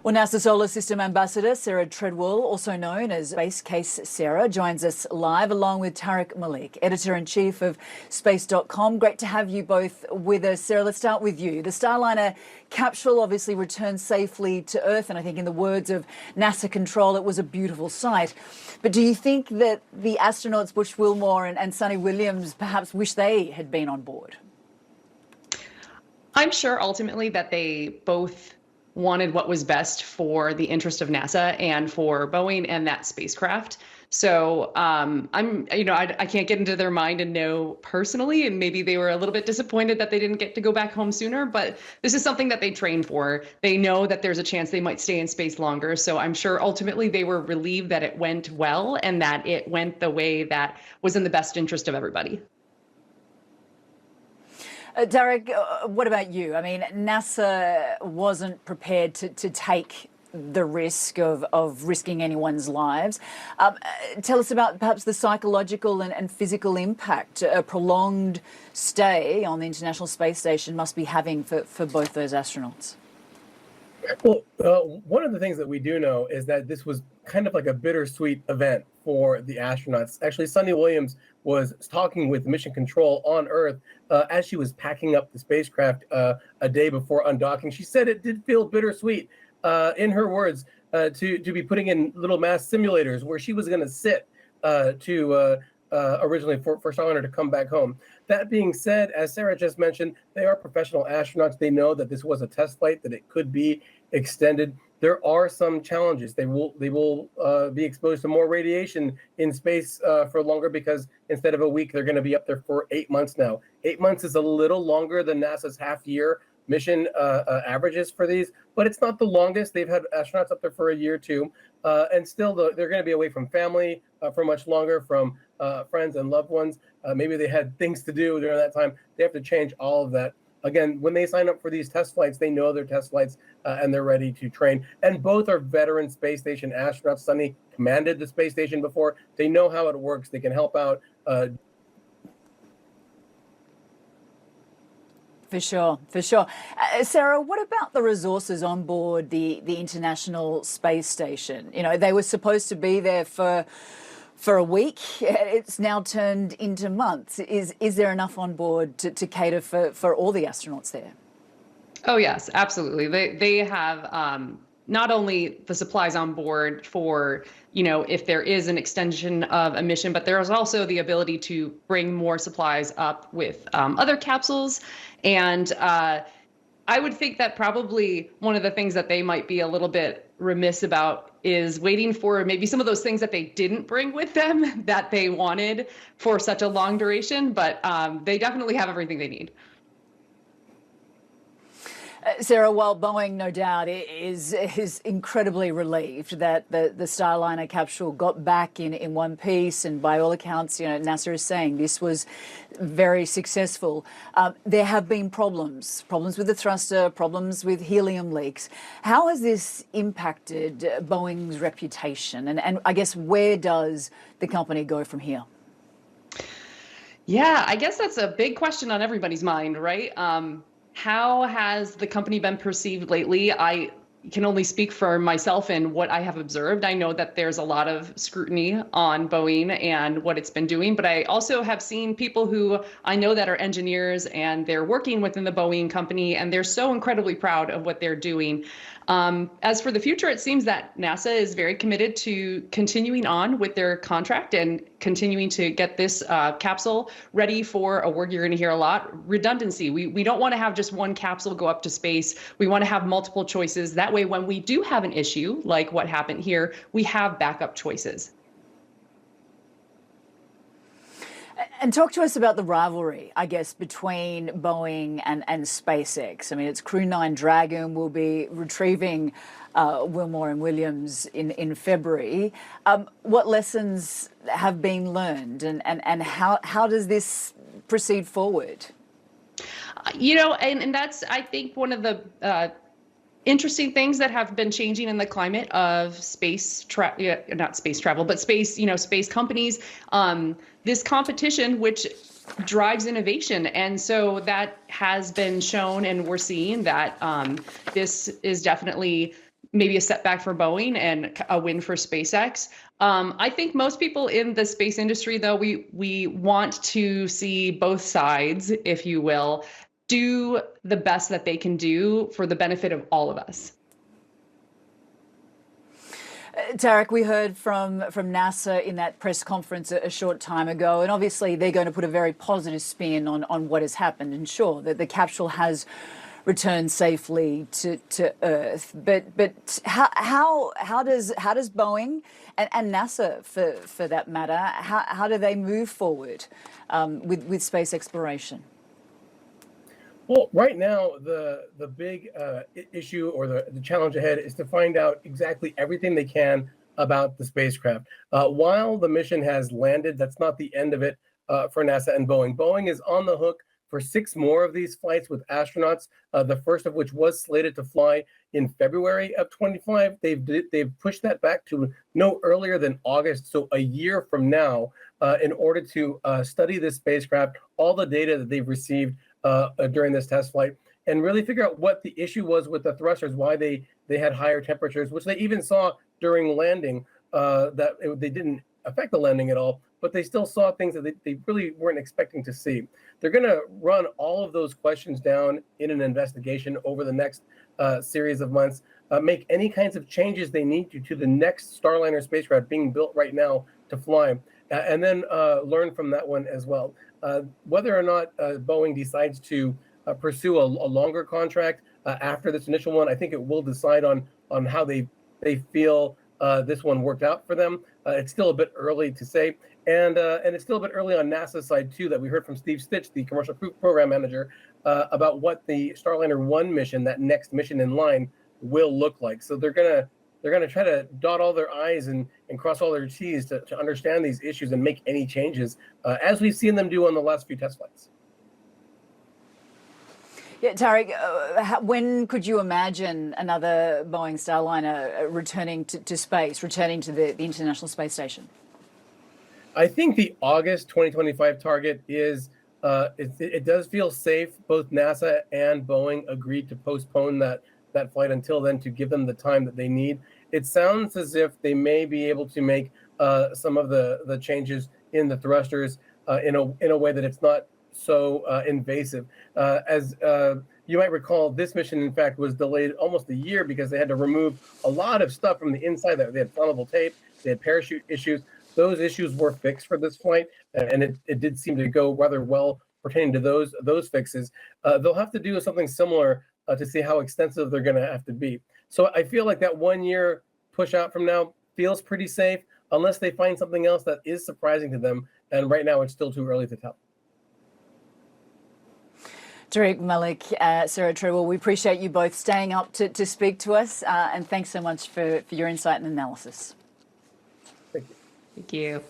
Well, NASA Solar System Ambassador Sarah Treadwell, also known as Space Case Sarah, joins us live along with Tariq Malik, Editor-in-Chief of Space.com. Great to have you both with us. Sarah, let's start with you. The Starliner capsule obviously returned safely to Earth, and I think in the words of NASA control, it was a beautiful sight. But do you think that the astronauts Bush Wilmore and Suni Williams perhaps wish they had been on board? I'm sure ultimately that they both wanted what was best for the interest of NASA and for Boeing and that spacecraft. So I can't get into their mind and know personally, and maybe they were a little bit disappointed that they didn't get to go back home sooner, but this is something that they train for. They know that there's a chance they might stay in space longer. So I'm sure ultimately they were relieved that it went well and that it went the way that was in the best interest of everybody. Tariq, what about you? I mean, NASA wasn't prepared to take the risk of risking anyone's lives. Tell us about perhaps the psychological and physical impact a prolonged stay on the International Space Station must be having for both those astronauts. Well, one of the things that we do know is that this was kind of like a bittersweet event for the astronauts. Actually, Suni Williams was talking with Mission Control on Earth as she was packing up the spacecraft a day before undocking. She said it did feel bittersweet, in her words, to be putting in little mass simulators where she was going to sit originally for Starliner to come back home. That being said, as Sarah just mentioned, they are professional astronauts. They know that this was a test flight, that it could be extended. There are some challenges. They will be exposed to more radiation in space for longer, because instead of a week, they're going to be up there for 8 months now. 8 months is a little longer than NASA's half-year mission averages for these, but it's not the longest. They've had astronauts up there for a year or two, and still they're going to be away from family for much longer, from friends and loved ones. Maybe they had things to do during that time. They have to change all of that. Again, when they sign up for these test flights, they know they're test flights and they're ready to train. And both are veteran space station astronauts. Suni commanded the space station before. They know how it works. They can help out. For sure. Sarah, what about the resources on board the International Space Station? You know, they were supposed to be there for a week. It's now turned into months. Is there enough on board to cater for all the astronauts there? Oh, yes, absolutely. They have not only the supplies on board for, if there is an extension of a mission, but there is also the ability to bring more supplies up with other capsules. And I would think that probably one of the things that they might be a little bit remiss about is waiting for maybe some of those things that they didn't bring with them that they wanted for such a long duration, but they definitely have everything they need. Sarah, while Boeing no doubt is incredibly relieved that the Starliner capsule got back in one piece, and by all accounts, NASA is saying this was very successful, there have been problems with the thruster, problems with helium leaks. How has this impacted Boeing's reputation? And I guess, where does the company go from here? Yeah, I guess that's a big question on everybody's mind, right? How has the company been perceived lately? I can only speak for myself and what I have observed. I know that there's a lot of scrutiny on Boeing and what it's been doing, but I also have seen people who I know that are engineers and they're working within the Boeing company, and they're so incredibly proud of what they're doing. As for the future, it seems that NASA is very committed to continuing on with their contract and continuing to get this capsule ready for a word you're going to hear a lot: redundancy. We don't want to have just one capsule go up to space. We want to have multiple choices. That way, when we do have an issue like what happened here, we have backup choices. And talk to us about the rivalry, I guess, between Boeing and SpaceX. I mean, it's Crew 9 Dragon will be retrieving Wilmore and Williams in February. What lessons have been learned, and how does this proceed forward? And that's, I think, one of the interesting things that have been changing in the climate of space not space travel, but space companies, this competition, which drives innovation. And so that has been shown, and we're seeing that this is definitely maybe a setback for Boeing and a win for SpaceX. I think most people in the space industry, though, we want to see both sides, if you will, do the best that they can do for the benefit of all of us. Tarek, we heard from NASA in that press conference a short time ago, and obviously they're going to put a very positive spin on what has happened. And sure, that the capsule has returned safely to Earth, but how does Boeing and NASA for that matter, how do they move forward with space exploration? Well, right now, the big issue or the challenge ahead is to find out exactly everything they can about the spacecraft. While the mission has landed, that's not the end of it for NASA and Boeing. Boeing is on the hook for 6 more of these flights with astronauts, the first of which was slated to fly in February of 25. They've pushed that back to no earlier than August, so a year from now, in order to study this spacecraft, all the data that they've received during this test flight, and really figure out what the issue was with the thrusters, why they had higher temperatures, which they even saw during landing, they didn't affect the landing at all, but they still saw things that they really weren't expecting to see. They're going to run all of those questions down in an investigation over the next series of months, make any kinds of changes they need to the next Starliner spacecraft being built right now to fly, and then learn from that one as well. Whether or not Boeing decides to pursue a longer contract after this initial one, I think it will decide on how they feel this one worked out for them. It's still a bit early to say, and it's still a bit early on NASA's side too. That we heard from Steve Stitch, the commercial program manager, about what the Starliner 1 mission, that next mission in line, will look like. So they're gonna try to dot all their I's and cross all their T's to understand these issues and make any changes, as we've seen them do on the last few test flights. Yeah, Tarek, when could you imagine another Boeing Starliner returning to space, returning to the International Space Station? I think the August 2025 target is, it does feel safe. Both NASA and Boeing agreed to postpone that flight until then to give them the time that they need. It sounds as if they may be able to make some of the changes in the thrusters in a way that it's not so invasive. As you might recall, this mission, in fact, was delayed almost a year because they had to remove a lot of stuff from the inside. They had flammable tape, they had parachute issues. Those issues were fixed for this flight, and it did seem to go rather well pertaining to those fixes. They'll have to do something similar to see how extensive they're going to have to be. So I feel like that 1 year push out from now feels pretty safe, unless they find something else that is surprising to them. And right now, it's still too early to tell. Tarek Malik, Sarah Treadwell, we appreciate you both staying up to speak to us, and thanks so much for your insight and analysis. Thank you. Thank you.